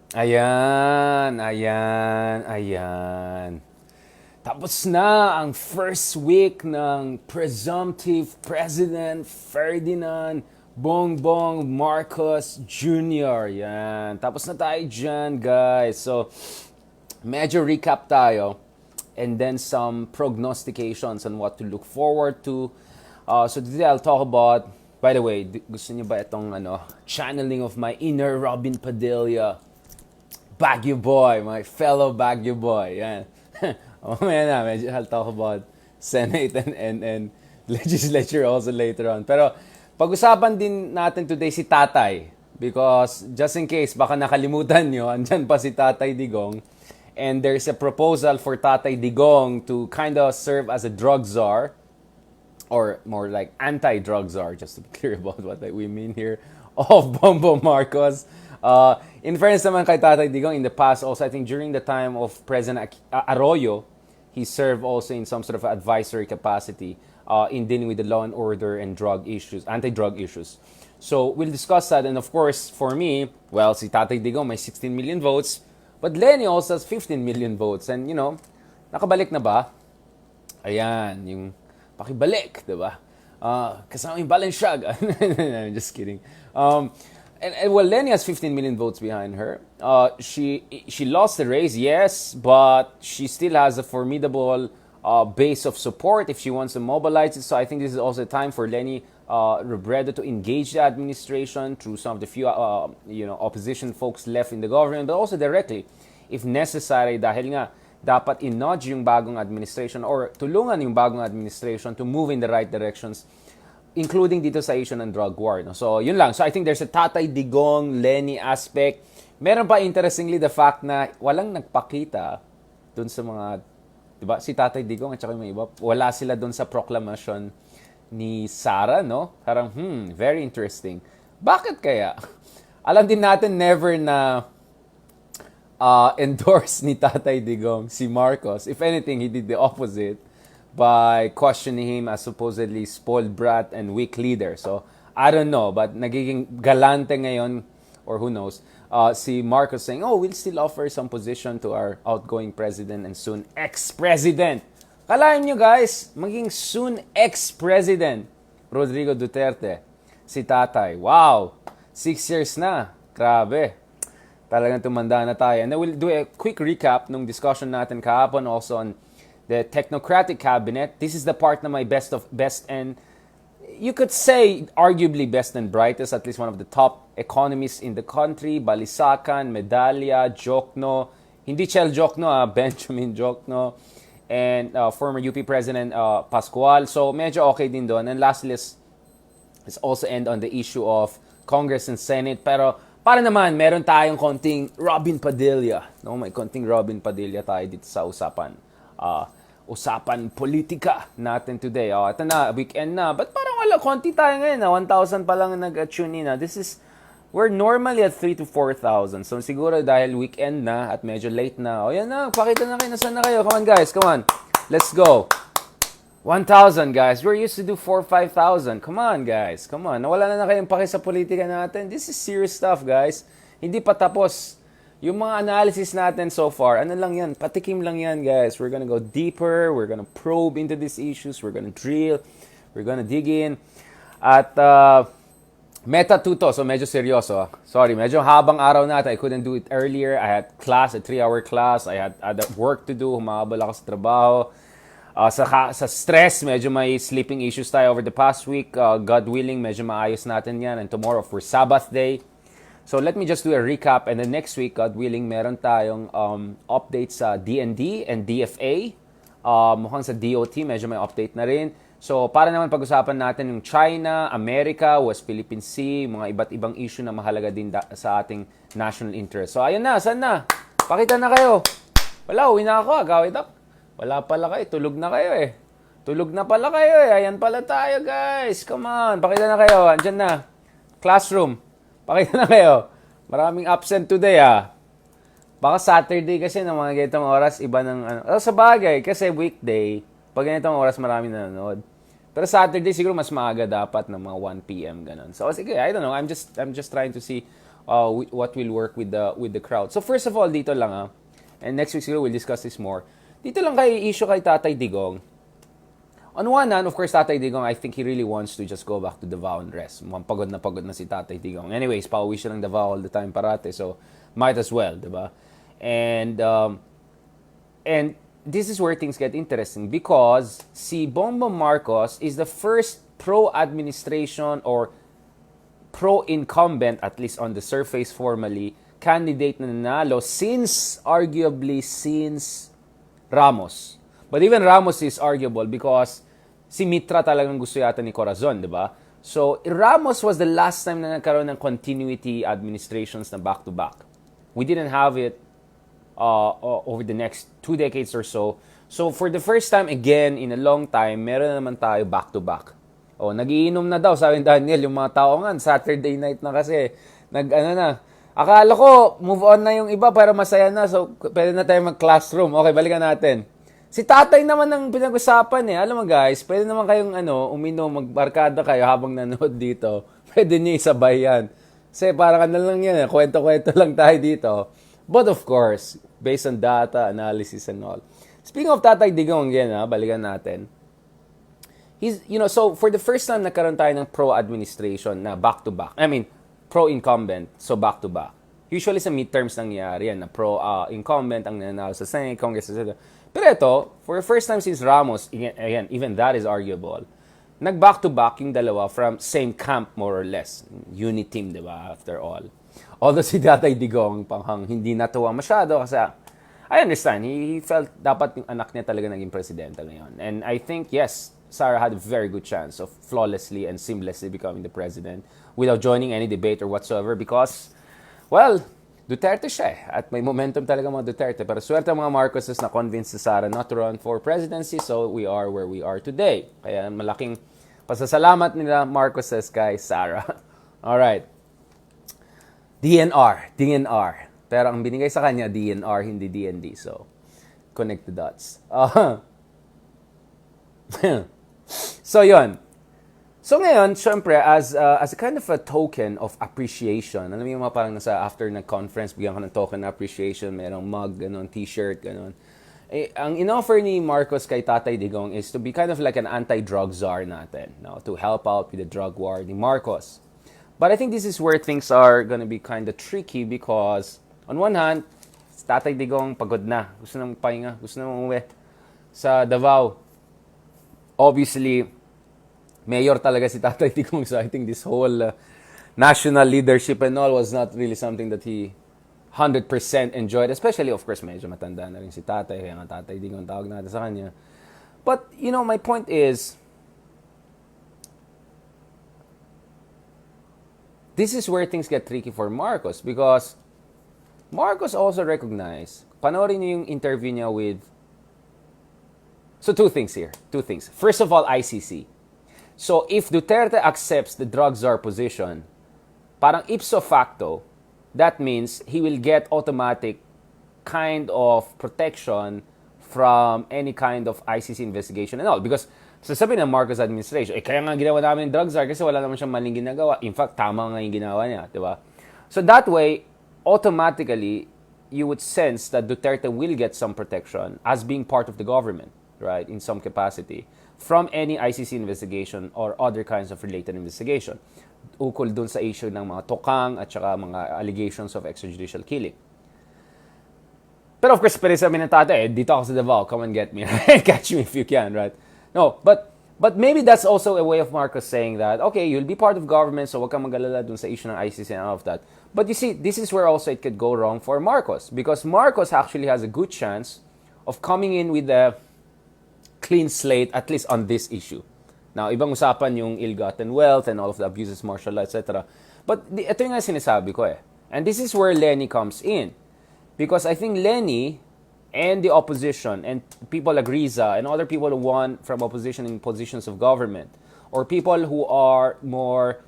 Ayan. Tapos na ang first week ng presumptive President Ferdinand Bongbong Marcos Jr. Yan. Tapos na tayo dyan, guys. So, medyo recap tayo. And then some prognostications on what to look forward to. So today I'll talk about, by the way, gusto niyo ba itong channeling of my inner Robin Padilla? Baguio boy, my fellow Baguio boy. Yan. Mamaya na, medyo I'll talk about Senate and legislature also later on. Pero pag-usapan din natin today si Tatay. Because just in case, baka nakalimutan nyo, andyan pa si Tatay Digong. And there's a proposal for Tatay Digong to kind of serve as a drug czar. Or more like anti-drug czar, just to be clear about what we mean here, of Bongbong Marcos. In fairness naman kay Tatay Digong, in the past also, I think during the time of President Arroyo, he served also in some sort of advisory capacity in dealing with the law and order and drug issues, anti-drug issues. So we'll discuss that. And of course, for me, well, si Tatay Digong may 16 million votes, but Lenny also has 15 million votes. And, nakabalik na ba? Ayan, yung pakibalik, diba? Kasama yung Balenciaga. I'm just kidding. And well, Lenny has 15 million votes behind her. She lost the race, yes, but she still has a formidable base of support if she wants to mobilize it. So I think this is also a time for Lenny Robredo to engage the administration through some of the few opposition folks left in the government, but also directly, if necessary, dahil nga dapat i-nudge yung bagong administration or tulungan yung bagong administration to move in the right directions, including dito sa issue ng drug war. No? So, yun lang. So, I think there's a Tatay Digong, Lenny aspect. Meron pa, interestingly, the fact na walang nagpakita dun sa mga, diba, si Tatay Digong at saka yung iba, wala sila dun sa proclamation ni Sara, no? Parang, very interesting. Bakit kaya? Alam din natin, never na endorse ni Tatay Digong si Marcos. If anything, he did the opposite by questioning him as supposedly spoiled brat and weak leader. So, I don't know, but nagiging galante ngayon, or who knows, si Marcos saying, we'll still offer some position to our outgoing president and soon ex-president. Kalahin nyo guys, maging soon ex-president, Rodrigo Duterte, si Tatay. Wow! 6 years na. Grabe. Talagang tumanda na tayo. And then we'll do a quick recap ng discussion natin kahapon also on the technocratic cabinet. This is the part na may best and you could say arguably best and brightest, at least one of the top economists in the country, Balisacan, Medalla, Jokno, hindi Chel Jokno, Benjamin Jokno, and former UP President Pascual. So medyo okay din doon. And lastly, let's also end on the issue of Congress and Senate. Pero para naman, meron tayong konting Robin Padilla. No, may konting Robin Padilla tayo dito sa usapan politika natin today. Ito na, weekend na. But parang wala, konti tayo ngayon. 1,000 pa lang nag-tune in. We're normally at 3,000 to 4,000. So siguro dahil weekend na at medyo late na. Yan na, pakita na kayo. Nasaan na kayo? Come on guys, come on. Let's go. 1,000 guys. We're used to do 4,000, 5,000. Come on guys. Come on. Nawala na kayong paki sa politika natin. This is serious stuff guys. Hindi pa tapos. Yung mga analysis natin so far, ano lang yan? Patikim lang yan guys. We're gonna go deeper. We're gonna probe into these issues. We're gonna drill. We're gonna dig in. At Meta 2 to. So medyo seryoso. Sorry, medyo habang araw natin. I couldn't do it earlier. I had class, a 3-hour class. I had work to do. Humabol ako sa trabaho. Sa stress, medyo may sleeping issues tayo over the past week. God willing, medyo maayos natin yan. And tomorrow for Sabbath day. So let me just do a recap. And then next week, God willing, meron tayong updates sa DND and DFA. Mukhang sa DOT, medyo may update na rin. So para naman pag-usapan natin yung China, America, West Philippine Sea, mga iba't ibang issue na mahalaga din sa ating national interest. So ayun na, saan na? Pakita na kayo. Wala, uwi na ako. Gawit up. Wala pala kayo. Tulog na kayo eh. Tulog na pala kayo eh. Ayan pala tayo guys. Come on. Pakita na kayo. Andyan na. Classroom. Pakita na kayo. Maraming absent today Baka Saturday kasi ng mga ganitong oras, iba ng sa bagay, kasi weekday, pag ganitong oras maraming nanonood. Pero Saturday siguro mas maaga dapat ng mga 1 p.m. ganun. So sige, I don't know. I'm just trying to see what will work with the crowd. So first of all, dito lang and next week we'll discuss this more. Dito lang issue kay Tatay Digong. On one hand, of course, Tatay Digong, I think he really wants to just go back to Davao and rest. Mukhang pagod na si Tatay Digong. Anyways, pauwi siya ng Davao all the time parate, so might as well, diba? And this is where things get interesting because si Bongbong Marcos is the first pro-administration or pro-incumbent, at least on the surface formally, candidate na nanalo arguably since Ramos. But even Ramos is arguable because si Mitra talagang gusto yata ni Corazon, di ba? So, Ramos was the last time na nagkaroon ng continuity administrations na back-to-back. We didn't have it over the next 2 decades or so. So, for the first time again in a long time, meron na naman tayo back-to-back. Nagiinom na daw, sabi ni Daniel, yung mga tao nga, Saturday night na kasi, akala ko, move on na yung iba para masaya na, so pwede na tayo mag-classroom. Okay, balikan natin. Si Tatay naman ang pinag-usapan Alam mo guys, pwede naman kayong uminom, magbarkada kayo habang nanood dito. Pwede niyo isabay yan. Kasi parang lang yan, kwento-kwento lang tayo dito. But of course, based on data, analysis and all. Speaking of Tatay Digong again, balikan natin. He's, so for the first time nagkaroon tayo ng pro-administration na back-to-back. I mean, pro-incumbent, so back-to-back. Usually sa midterms nangyayari yan, na pro-incumbent ang nanalo sa Senate, Congress, etc. Pero ito, for the first time since Ramos, again, even that is arguable, nag-back-to-back yung dalawa from same camp, more or less. Unit team, di ba, after all. Although si Tatay Digong, panghang hindi natuwa masyado kasi, I understand, he felt dapat yung anak niya talaga naging presidente ngayon. And I think, yes, Sarah had a very good chance of flawlessly and seamlessly becoming the president without joining any debate or whatsoever because, well, Duterte siya at may momentum talaga mga Duterte. Pero swerte mga Marcoses na convinced si Sara not to run for presidency, so we are where we are today. Kaya malaking pasasalamat nila Marcoses kay Sara. Alright. DNR. Pero ang binigay sa kanya, DNR, hindi DND. So, connect the dots. So, yun. So ngayon, syempre, as a kind of a token of appreciation, alam mo yung mga parang nasa after na conference, bigyan ka ng token of appreciation, mayroong mug, ganon, t-shirt, ganon. Ang in-offer ni Marcos kay Tatay Digong is to be kind of like an anti-drug czar natin, to help out with the drug war ni Marcos. But I think this is where things are gonna be kind of tricky because, on one hand, Tatay Digong pagod na, gusto nang pahinga, gusto nang umuwi sa Davao. Obviously, mayor talaga si Tatay Digong, so I think this whole national leadership and all was not really something that he 100% enjoyed. Especially, of course, medyo matanda na rin si Tatay, kaya nga Tatay Digong tawag natin sa kanya. But, my point is, this is where things get tricky for Marcos because Marcos also recognized, panoorin niyo yung interview niya with, so two things. First of all, ICC. So, if Duterte accepts the drug czar position, parang ipso facto, that means he will get automatic kind of protection from any kind of ICC investigation and all. Because, sasabihin ng Marcos administration, kaya nga ginawa namin yung drug czar kasi wala naman siyang maling ginagawa. In fact, tama nga yung ginawa niya, di ba? So, that way, automatically, you would sense that Duterte will get some protection as being part of the government, right, in some capacity, from any ICC investigation or other kinds of related investigation. Ukol dun sa issue ng mga tokang at saka mga allegations of extrajudicial killing. Pero of course, pwede sabihin ng Tatay, dito ako sa Davao, come and get me. Catch me if you can, right? No, but maybe that's also a way of Marcos saying that, okay, you'll be part of government, so wag kang mag-alala dun sa issue ng ICC and all of that. But you see, this is where also it could go wrong for Marcos because Marcos actually has a good chance of coming in with a clean slate, at least on this issue. Now, ibang usapan yung ill-gotten wealth and all of the abuses, martial law, etc. But ito yung nga sinasabi ko And this is where Lenny comes in. Because I think Lenny and the opposition and people like Riza and other people who won from opposition in positions of government or people who are more,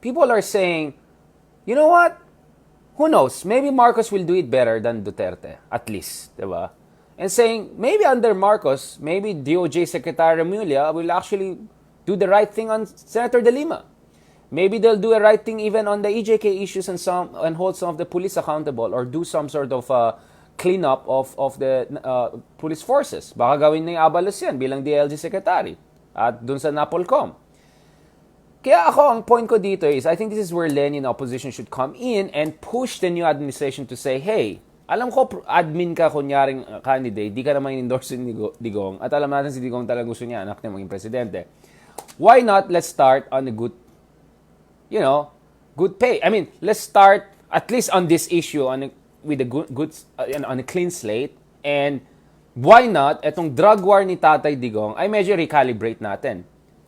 people are saying, you know what? Who knows? Maybe Marcos will do it better than Duterte, at least, diba? And saying, maybe under Marcos, maybe DOJ Secretary Remulla will actually do the right thing on Senator De Lima. Maybe they'll do a right thing even on the EJK issues and hold some of the police accountable or do some sort of cleanup of the police forces. Baka gawin ni Abalos yan bilang DLG secretary at dun sa Napolcom. Kaya ako, ang point ko dito is, I think this is where Lenny and opposition should come in and push the new administration to say, hey, alam ko admin ka kunyaring candidate, di ka naman in-endorse ni Digong, at alam natin si Digong talagang gusto niya, anak niya maging presidente. Why not, let's start on a good pay. I mean, let's start at least on this issue with a good on a clean slate. And why not, etong drug war ni Tatay Digong ay medyo recalibrate natin.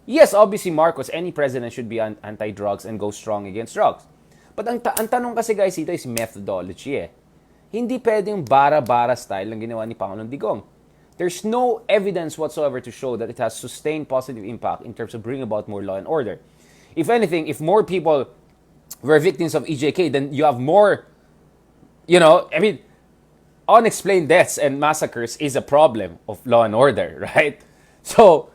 Yes, obviously, Marcos, any president should be anti-drugs and go strong against drugs. But ang tanong kasi guys dito is methodology eh. Hindi pwedeng bara-bara style ng ginawa ni Pangulong Digong. There's no evidence whatsoever to show that it has sustained positive impact in terms of bringing about more law and order. If anything, if more people were victims of EJK, then you have more, unexplained deaths and massacres is a problem of law and order, right? So,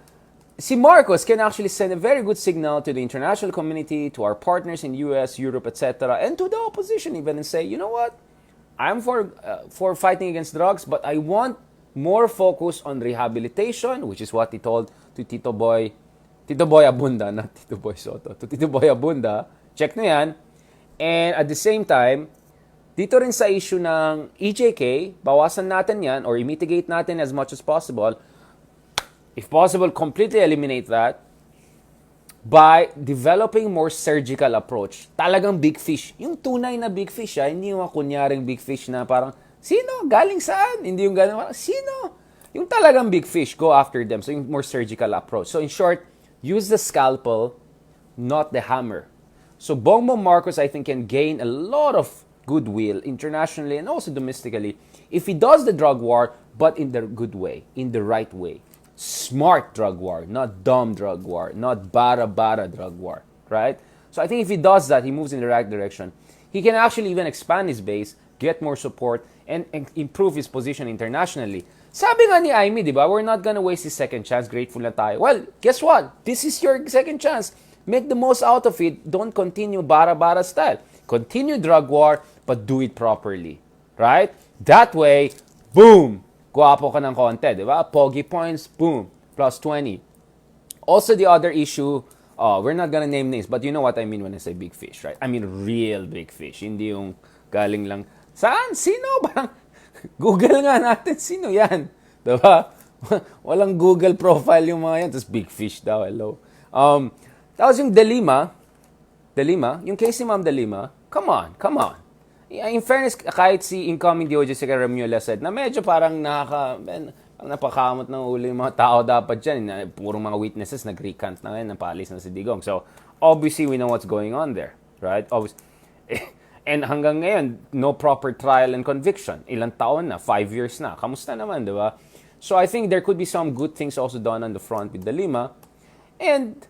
si Marcos can actually send a very good signal to the international community, to our partners in US, Europe, etc., and to the opposition even, and say, you know what? I'm for fighting against drugs, but I want more focus on rehabilitation, which is what he told to Tito Boy Abunda, not Tito Boy Soto, to Tito Boy Abunda. Check na yan. And at the same time, dito rin sa issue ng EJK, bawasan natin yan or i-mitigate natin as much as possible. If possible, completely eliminate that by developing more surgical approach. Talagang big fish. Yung tunay na big fish, hindi yung kunyaring big fish na parang, sino? Galing saan? Hindi yung galing, sino? Yung talagang big fish, go after them. So yung more surgical approach. So in short, use the scalpel, not the hammer. So Bongbong Marcos, I think, can gain a lot of goodwill internationally and also domestically if he does the drug war, but in the good way, in the right way. Smart drug war, not dumb drug war, not bara-bara drug war, right? So I think if he does that, he moves in the right direction. He can actually even expand his base, get more support, and improve his position internationally. Sabi nga ni Aimee, di ba, we're not gonna waste his second chance, grateful na tayo. Well, guess what? This is your second chance. Make the most out of it. Don't continue bara-bara style. Continue drug war, but do it properly, right? That way, boom! Guwapo ka ng konti, di ba? Pogi points, boom, plus 20. Also, the other issue, we're not gonna name names, but you know what I mean when I say big fish, right? I mean real big fish. Hindi yung galing lang, saan? Sino? Parang, Google nga natin, sino yan? Di ba? Walang Google profile yung mga yan, tapos big fish daw, hello. Tapos yung De Lima, yung case ni Ma'am De Lima, come on. In fairness, kahit si incoming DOJ Secretary Remulla said na medyo parang napakamot ng ulo yung mga tao dapat dyan. Purong mga witnesses nag-recant na ngayon, napalis na si Digong. So, obviously, we know what's going on there. Right? And hanggang ngayon, no proper trial and conviction. Ilang taon na? 5 years na. Kamusta naman, di ba? So, I think there could be some good things also done on the front with De Lima. And,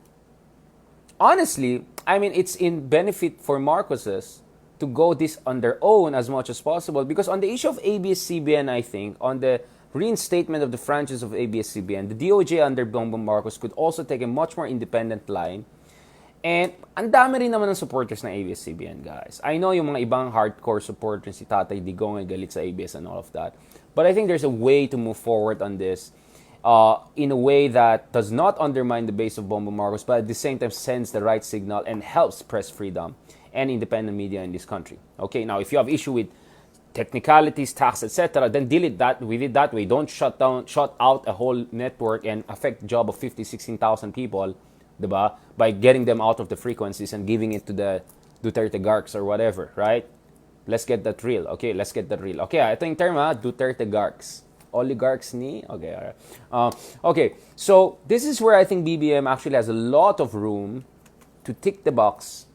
honestly, I mean, it's in benefit for Marcoses to go this on their own as much as possible, because on the issue of ABS-CBN, I think, on the reinstatement of the franchise of ABS-CBN, the DOJ under Bongbong Marcos could also take a much more independent line. And ang dami rin naman ng supporters ng ABS-CBN, guys. I know yung mga ibang hardcore supporters, si Tatay Digong ay galit sa ABS and all of that. But I think there's a way to move forward on this in a way that does not undermine the base of Bongbong Marcos, but at the same time sends the right signal and helps press freedom and independent media in this country. Okay, now if you have issue with technicalities, tax, etc., then deal it that way. Don't shut out a whole network and affect the job of 16,000 people, diba? By getting them out of the frequencies and giving it to the Duterte-Marcos or whatever, right? Let's get that real. Okay, let's get that real. Okay, ito yung term Duterte-Marcos. Oligarchs ni? Okay, alright. Okay, so this is where I think BBM actually has a lot of room to tick the box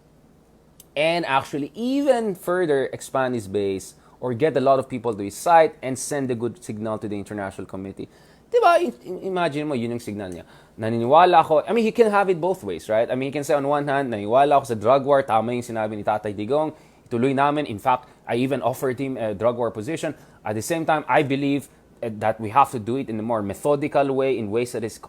and actually even further expand his base or get a lot of people to his side and send a good signal to the international community. Diba? Imagine mo, yun yung signal niya. Naniniwala ako. I mean, he can have it both ways, right? I mean, he can say on one hand, naniniwala ako sa drug war. Tama yung sinabi ni Tatay Digong. Ituloy namin. In fact, I even offered him a drug war position. At the same time, I believe that we have to do it in a more methodical way, in ways that is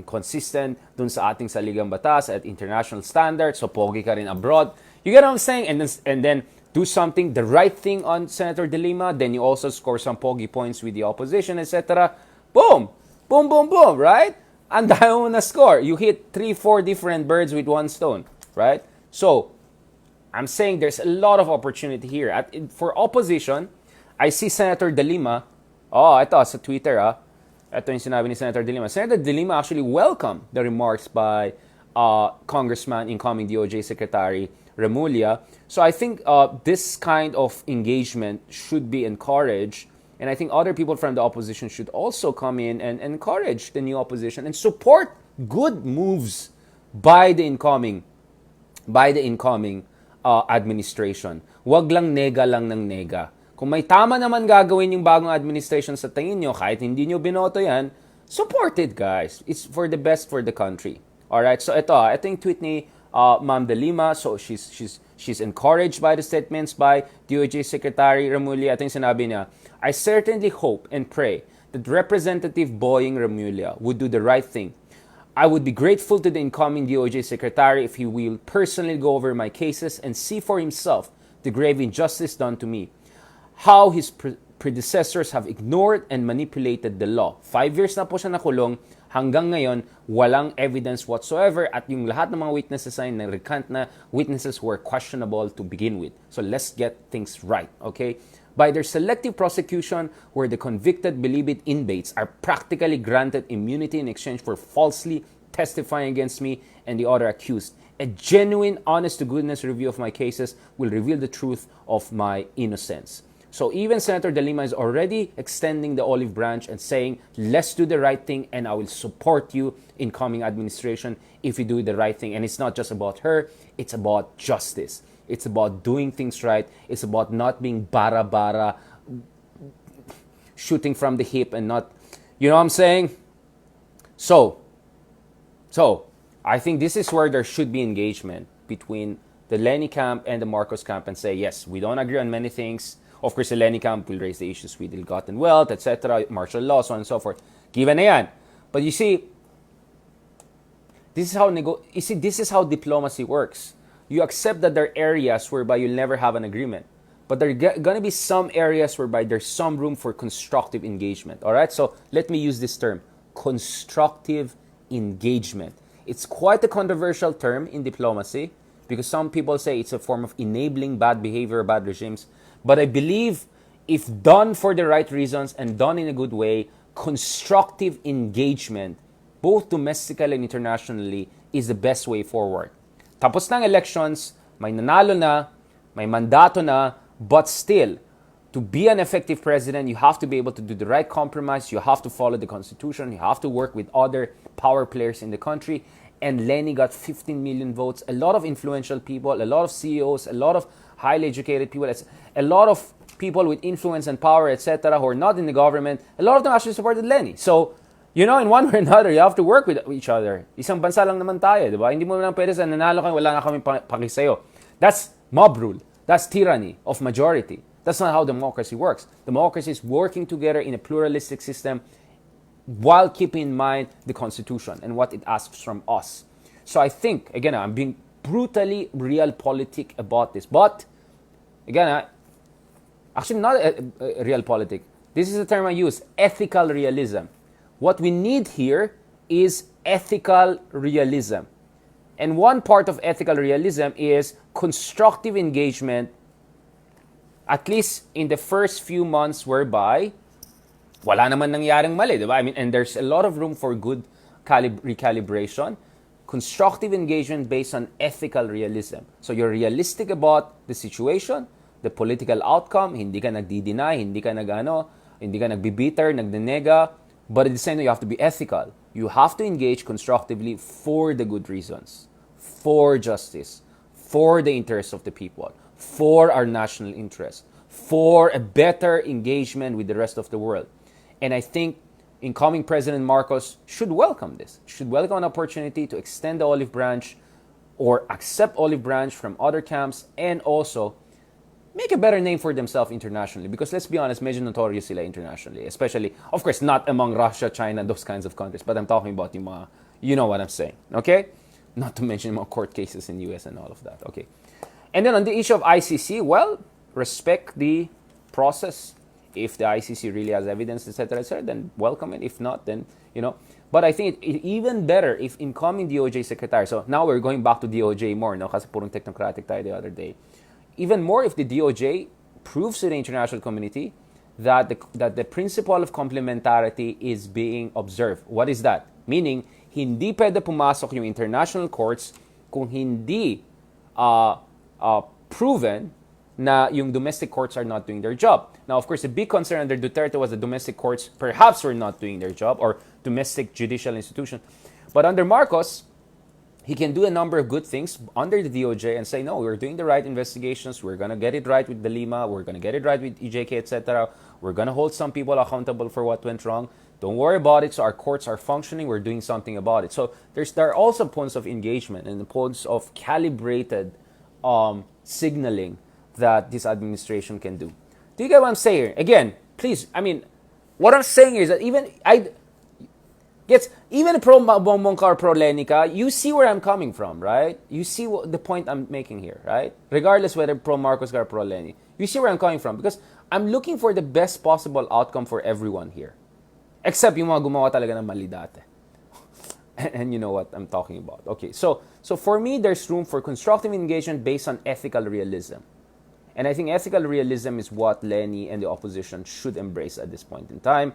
consistent dun sa ating saligang batas at international standards. So pogi ka rin abroad. You get what I'm saying? And then do something, the right thing on Senator De Lima. Then you also score some pogi points with the opposition, etc. Boom! Boom, boom, boom, right? And dahil mo na score. You hit 3-4 different birds with one stone, right? So, I'm saying there's a lot of opportunity here. For opposition, I see Senator De Lima. Oh, ito sa Twitter, Ito yung sinabi ni Senator De Lima. Senator De Lima actually welcomed the remarks by Congressman, incoming DOJ Secretary Remulla. So I think this kind of engagement should be encouraged. And I think other people from the opposition should also come in and encourage the new opposition and support good moves by the incoming administration. Wag lang ng nega. Kung may tama naman gagawin yung bagong administration sa tingin nyo, kahit hindi nyo binoto yan, support it, guys. It's for the best for the country. Alright, so ito yung tweet ni Ma'am De Lima. So she's encouraged by the statements by DOJ Secretary Remulla. Ito yung sinabi niya, I certainly hope and pray that Representative Boying Remulla would do the right thing. I would be grateful to the incoming DOJ Secretary if he will personally go over my cases and see for himself the grave injustice done to me. How his predecessors have ignored and manipulated the law. 5 years na po siya nakulong. Hanggang ngayon, walang evidence whatsoever at yung lahat ng mga witnesses ay na-recant na witnesses were questionable to begin with. So let's get things right, okay? By their selective prosecution, where the convicted believed inmates are practically granted immunity in exchange for falsely testifying against me and the other accused. A genuine, honest-to-goodness review of my cases will reveal the truth of my innocence. So even Senator De Lima is already extending the olive branch and saying, let's do the right thing and I will support you in coming administration if you do the right thing. And it's not just about her, it's about justice. It's about doing things right. It's about not being bara-bara, shooting from the hip and not, you know what I'm saying? So, I think this is where there should be engagement between the Lenny camp and the Marcos camp and say, yes, we don't agree on many things. Of course, the Lenny camp will raise the issues with ill-gotten wealth, etc., martial law, so on and so forth. Given na yan. But you see, this is how diplomacy works. You accept that there are areas whereby you'll never have an agreement. But there are going to be some areas whereby there's some room for constructive engagement. All right? So let me use this term, constructive engagement. It's quite a controversial term in diplomacy because some people say it's a form of enabling bad behavior, bad regimes. But I believe if done for the right reasons and done in a good way, constructive engagement, both domestically and internationally, is the best way forward. Tapos ng elections, may nanalo na, may mandato na, but still, to be an effective president, you have to be able to do the right compromise, you have to follow the Constitution, you have to work with other power players in the country. And Lenny got 15 million votes. A lot of influential people, a lot of CEOs, a lot of highly educated people, a lot of people with influence and power, etc., who are not in the government, a lot of them actually supported Lenny. So, you know, in one way or another, you have to work with each other. Isang bansa lang naman tayo, di ba? Hindi mo lang pwede sa nanalo kayo, wala na kami paki sa'yo. That's mob rule. That's tyranny of majority. That's not how democracy works. Democracy is working together in a pluralistic system while keeping in mind the Constitution and what it asks from us. So I think, again, I'm being brutally realpolitik about this. But, again, actually not a realpolitik. This is the term I use, ethical realism. What we need here is ethical realism. And one part of ethical realism is constructive engagement, at least in the first few months whereby wala naman nangyaring mali, di ba? I mean, and there's a lot of room for good recalibration. Constructive engagement based on ethical realism. So you're realistic about the situation, the political outcome, hindi ka nagdi-deny, hindi ka nagbibitter, nagdenega, but at the same time, you have to be ethical. You have to engage constructively for the good reasons, for justice, for the interests of the people, for our national interest, for a better engagement with the rest of the world. And I think incoming President Marcos should welcome this, should welcome an opportunity to extend the olive branch or accept olive branch from other camps and also make a better name for themselves internationally. Because let's be honest, medyo notorious sila internationally. Especially, of course, not among Russia, China, those kinds of countries. But I'm talking about yung mga, you know what I'm saying. Okay? Not to mention yung mga court cases in the US and all of that. Okay. And then on the issue of ICC, well, respect the process. If the ICC really has evidence, etc., then welcome it. If not, then, But I think it even better if incoming DOJ secretary, so now we're going back to DOJ more, no? Kasi purong technocratic tayo the other day. Even more if the DOJ proves to the international community that the principle of complementarity is being observed. What is that? Meaning, hindi pwede pumasok yung international courts kung hindi proven na yung domestic courts are not doing their job. Now, of course, the big concern under Duterte was the domestic courts perhaps were not doing their job, or domestic judicial institutions. But under Marcos, he can do a number of good things under the DOJ and say, no, we're doing the right investigations, we're going to get it right with the Lima, we're going to get it right with EJK, etc. We're going to hold some people accountable for what went wrong. Don't worry about it. So our courts are functioning. We're doing something about it. So there are also points of engagement and points of calibrated signaling that this administration can do. Do you get what I'm saying? Again, please, what I'm saying is that even pro Bongbong or pro Lenica, you see where I'm coming from, right? You see the point I'm making here, right? Regardless whether pro Marcos or pro Leni, you see where I'm coming from, because I'm looking for the best possible outcome for everyone here. Except yung mga gumawa talaga ng mali dati. And you know what I'm talking about. Okay, so for me, there's room for constructive engagement based on ethical realism. And I think ethical realism is what Leni and the opposition should embrace at this point in time.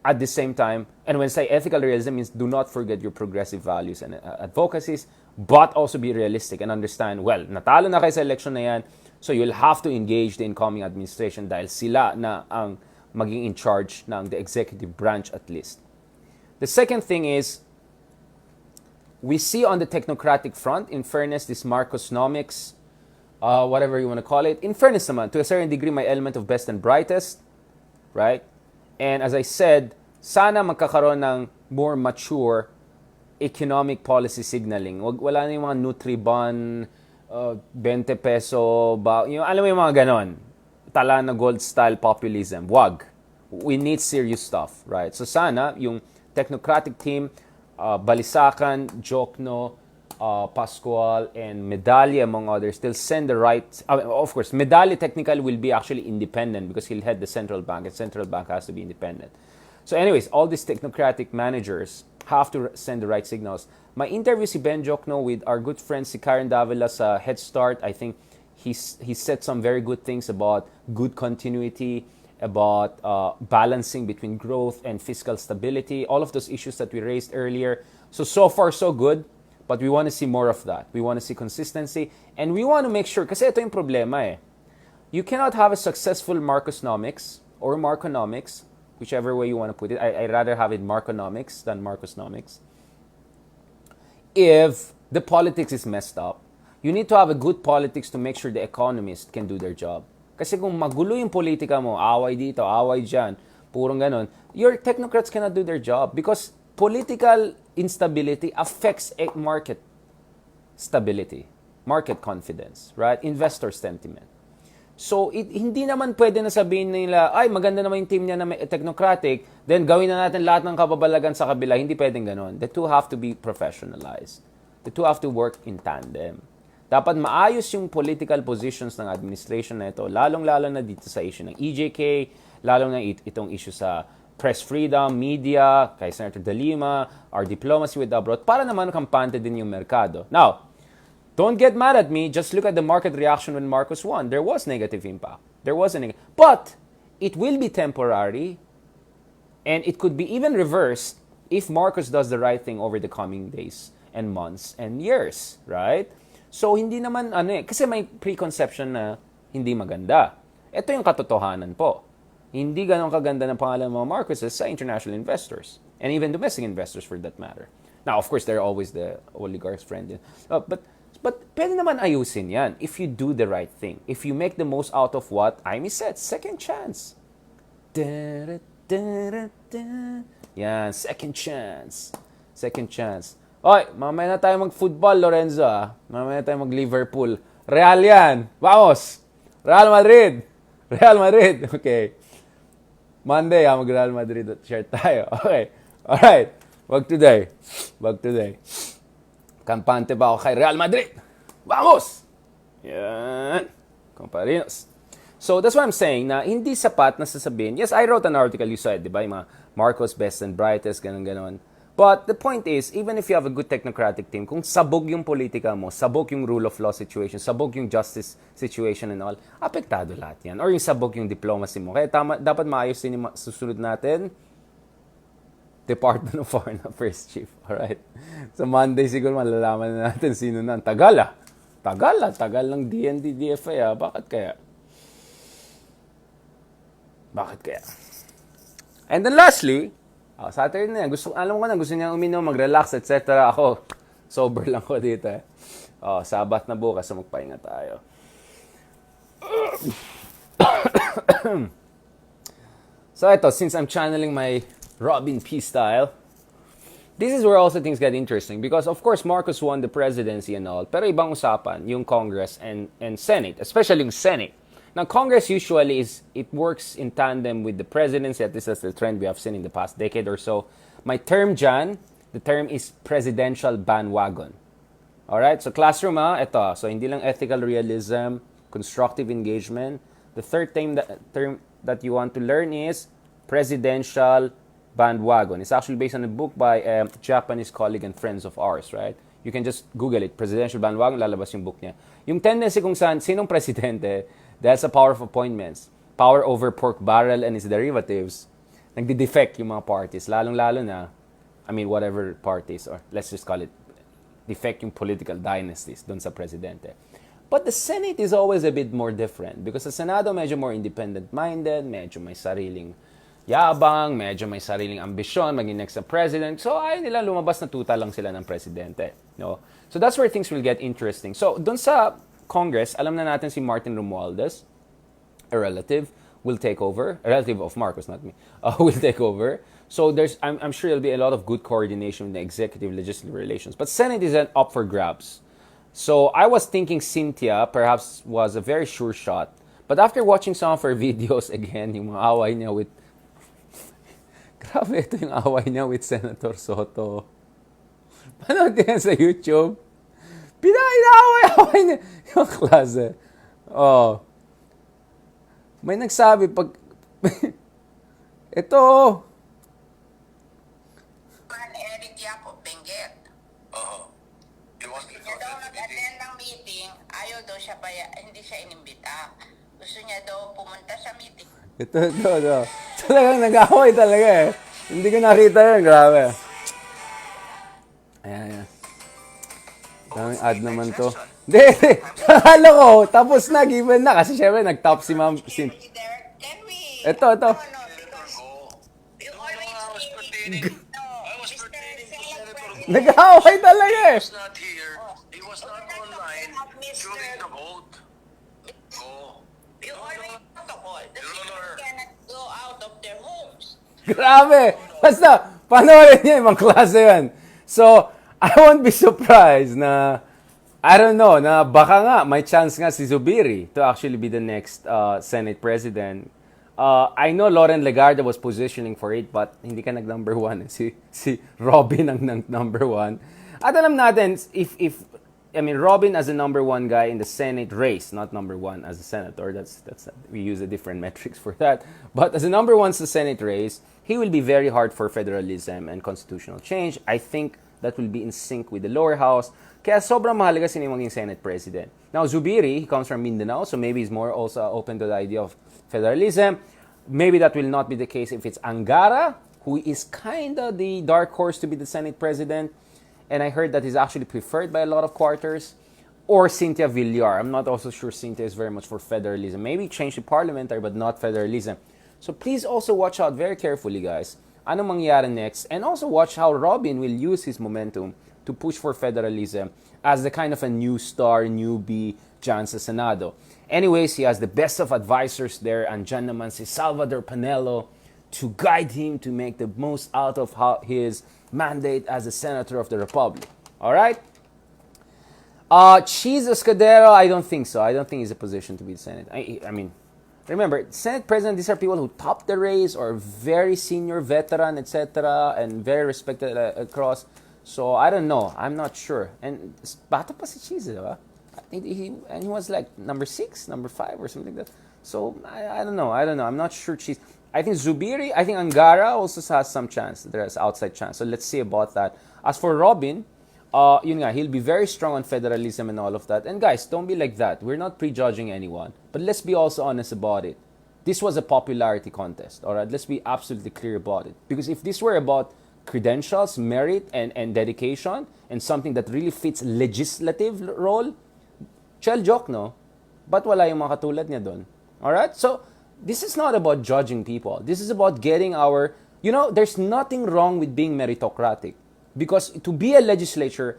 At the same time, and when I say ethical realism means do not forget your progressive values and advocacies, but also be realistic and understand, well, natalo na kayo sa election na yan, so you'll have to engage the incoming administration dahil sila na ang maging in charge ng the executive branch at least. The second thing is, we see on the technocratic front, in fairness, this Marcosnomics, whatever you want to call it, in fairness naman, to a certain degree, may element of best and brightest, right? And as I said, sana magkakaroon ng more mature economic policy signaling. Wala na yung mga Nutribon, 20 peso, alam mo yung mga ganon. Tala na gold style populism. Wag. We need serious stuff, right? So sana yung technocratic team, Balisacan, Jokno, Pascual, and Medalli, among others, still send the right... of course, Medalli technically will be actually independent because he'll head the central bank, and central bank has to be independent. So anyways, all these technocratic managers have to send the right signals. My interview si Ben Jokno with our good friend si Karen Davila sa Head Start, I think he said some very good things about good continuity, about balancing between growth and fiscal stability, all of those issues that we raised earlier. So far, so good. But we want to see more of that. We want to see consistency. And we want to make sure, kasi ito yung problema eh. You cannot have a successful Marcosnomics or Marconomics, whichever way you want to put it. I'd rather have it Marconomics than Marcosnomics. If the politics is messed up, you need to have a good politics to make sure the economists can do their job. Kasi kung magulo yung politika mo, away dito, away dyan, purong ganon, your technocrats cannot do their job because political instability affects market stability, market confidence, right? Investor sentiment. So, hindi naman pwede na sabihin nila, ay, maganda naman yung team niya na technocratic, then gawin na natin lahat ng kababalagan sa kabila. Hindi pwedeng ganon. The two have to be professionalized. The two have to work in tandem. Dapat maayos yung political positions ng administration na ito, lalong-lalo na dito sa issue ng EJK, lalong na itong issue sa press freedom, media, kay Senator De Lima, our diplomacy with abroad, para naman kampante din yung merkado. Now, don't get mad at me, just look at the market reaction when Marcos won. There was negative impact. There was a negative. But, it will be temporary, and it could be even reversed if Marcos does the right thing over the coming days and months and years, right? So, hindi naman, kasi may preconception na hindi maganda. Ito yung katotohanan po. Hindi ganun kaganda ng pangalan ng mga Marcoses sa international investors and even domestic investors for that matter. Now, of course, they're always the oligarch's friend. But pwede naman ayusin yan if you do the right thing. If you make the most out of what Amy said, second chance. Yan, second chance. Second chance. Oy, mamaya na tayo mag-football, Lorenzo. Mamaya na tayo mag-Liverpool. Real yan. Vamos! Real Madrid! Real Madrid! Okay. Monday, mag-Real Madrid at share tayo. Okay. Alright. Wag today. Wag today. Kampante pa ako kay Real Madrid. Vamos! Yan. Comparinos. So, that's what I'm saying, na hindi sapat na sasabihin. Yes, I wrote an article, you said, di ba? Yung mga Marcos, best and brightest, ganun-ganon. But the point is, even if you have a good technocratic team, kung sabog yung politika mo, sabog yung rule of law situation, sabog yung justice situation and all, apektado lahat yan. Or yung sabog yung diplomacy mo. Kaya dapat maayos din yung susunod natin, Department of Foreign Affairs Chief. Alright? So Monday siguro malalaman na natin sino na. Tagal ng DND, DFA Bakit kaya? And then lastly, Saturday na yan. Alam ko na, gusto niya uminom, mag-relax, etc. Ako, sober lang ko dito. Sabat na bukas, so magpahinga tayo. So ito, since I'm channeling my Robin P style, this is where also things get interesting. Because of course, Marcos won the presidency and all. Pero ibang usapan, yung Congress and Senate. Especially yung Senate. Now, Congress usually it works in tandem with the presidency. At least that's the trend we have seen in the past decade or so. My term dyan, the term is presidential bandwagon. Alright? So, classroom ito. So, hindi lang ethical realism, constructive engagement. The third term that you want to learn is presidential bandwagon. It's actually based on a book by a Japanese colleague and friends of ours, right? You can just Google it. Presidential bandwagon, lalabas yung book niya. Yung tendency kung saan, sinong presidente, that's a power of appointments. Power over pork barrel and its derivatives. Nagdi-defect yung mga parties. Lalong-lalo na, whatever parties, or let's just call it, defect yung political dynasties dun sa presidente. But the Senate is always a bit more different because the Senado medyo more independent-minded, medyo may sariling yabang, medyo may sariling ambisyon, maging next na president. So, ayaw nila lumabas na tuta lang sila ng presidente. No? So, that's where things will get interesting. So, dun sa Congress, alam na natin si Martin Romualdez, a relative, will take over. A relative of Marcos, not me. Will take over. So I'm sure there'll be a lot of good coordination with the executive legislative relations. But Senate is up for grabs. So I was thinking Cynthia perhaps was a very sure shot. But after watching some of her videos again, yung mga away niya with... Grabe ito yung away niya with Senator Soto. Panood yan sa YouTube. Pinaway-away niya yung klase. May nagsabi pag... Ito. Eric Yapo, Benguet. Gusto niya daw nag-attend ng meeting. Ayaw daw siya hindi siya inimbita. Gusto niya daw pumunta sa meeting. Ito. Talagang nag-away talaga eh. Hindi ko nakita yun. Grabe. Ayan. Daming ad naman to. Hindi. Akala ko, tapos na, given na. Kasi syempre, nag-top si Ma'am. Can we... Ito. No, because you always Nag-away talaga eh. He was not here. He was not online during the vote. You always protocol. The people cannot go out of their homes. Grabe. Basta, panoorin niya yung mga klase yan. So, I won't be surprised na, I don't know, na baka nga, may chance nga si Zubiri to actually be the next Senate President. I know Lauren Legarda was positioning for it, but hindi ka nag-number one. Si Robin ang number one. At alam natin, Robin as a number one guy in the Senate race, not number one as a senator, that's we use a different metrics for that. But as a number one sa Senate race, he will be very hard for federalism and constitutional change. I think that will be in sync with the lower house. Kaya sobrang mahalaga sino yung maging Senate President. Now, Zubiri, he comes from Mindanao, so maybe he's more also open to the idea of federalism. Maybe that will not be the case if it's Angara, who is kind of the dark horse to be the Senate President. And I heard that he's actually preferred by a lot of quarters. Or Cynthia Villar. I'm not also sure Cynthia is very much for federalism. Maybe change to parliamentary, but not federalism. So please also watch out very carefully, guys. Anong mangyari next? And also watch how Robin will use his momentum to push for federalism as the kind of a new star, newbie dyan sa Senado. Anyways, he has the best of advisors there. Andyan naman si Salvador Panelo to guide him to make the most out of his mandate as a Senator of the Republic. Alright? Cheese Escudero, I don't think so. I don't think he's a position to be the Senate. I mean, remember, Senate President, these are people who top the race or very senior veteran, etc., and very respected across. So, I don't know. I'm not sure. And bata pa si Cheese, diba? And he was like number 6, number 5, or something like that. So, I don't know. I'm not sure Cheese. I think Zubiri, I think Angara also has some chance. There's outside chance. So, let's see about that. As for Robin, yun nga, he'll be very strong on federalism and all of that. And guys, don't be like that. We're not prejudging anyone. But let's be also honest about it. This was a popularity contest, alright? Let's be absolutely clear about it. Because if this were about credentials, merit, and dedication, and something that really fits legislative role, Chel joke, no? But wala yung mga katulad niya doon. Alright? So, this is not about judging people. This is about getting our... there's nothing wrong with being meritocratic. Because to be a legislator,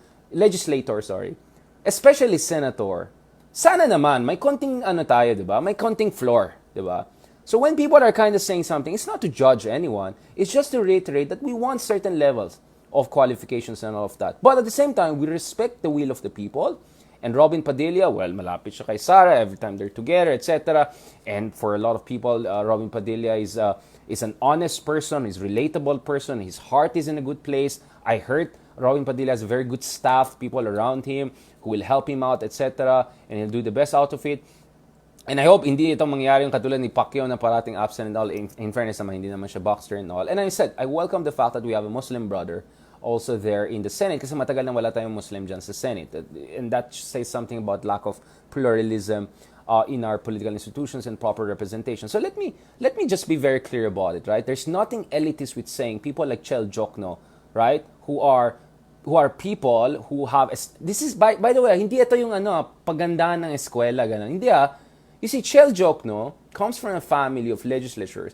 especially senator, sana naman, may konting tayo, diba? May konting floor, diba? So when people are kind of saying something, it's not to judge anyone. It's just to reiterate that we want certain levels of qualifications and all of that. But at the same time, we respect the will of the people. And Robin Padilla, well, malapit siya kay Sara every time they're together, etc. And for a lot of people, Robin Padilla is an honest person, is a relatable person, his heart is in a good place. I heard Robin Padilla has a very good staff, people around him who will help him out, etc. And he'll do the best out of it. And I hope hindi itong mangyari yung katulad ni Pacquiao na parating absent and all. In fairness naman, hindi naman siya boxer and all. And I said, I welcome the fact that we have a Muslim brother also there in the Senate kasi matagal na wala tayong Muslim dyan sa Senate. And that says something about lack of pluralism in our political institutions and proper representation. So let me just be very clear about it, right? There's nothing elitist with saying people like Chel Jokno, right? Who are people who have... This is, by the way, hindi ito yung pagandaan ng eskwela, ganun. Hindi You see, Chel Jokno comes from a family of legislators,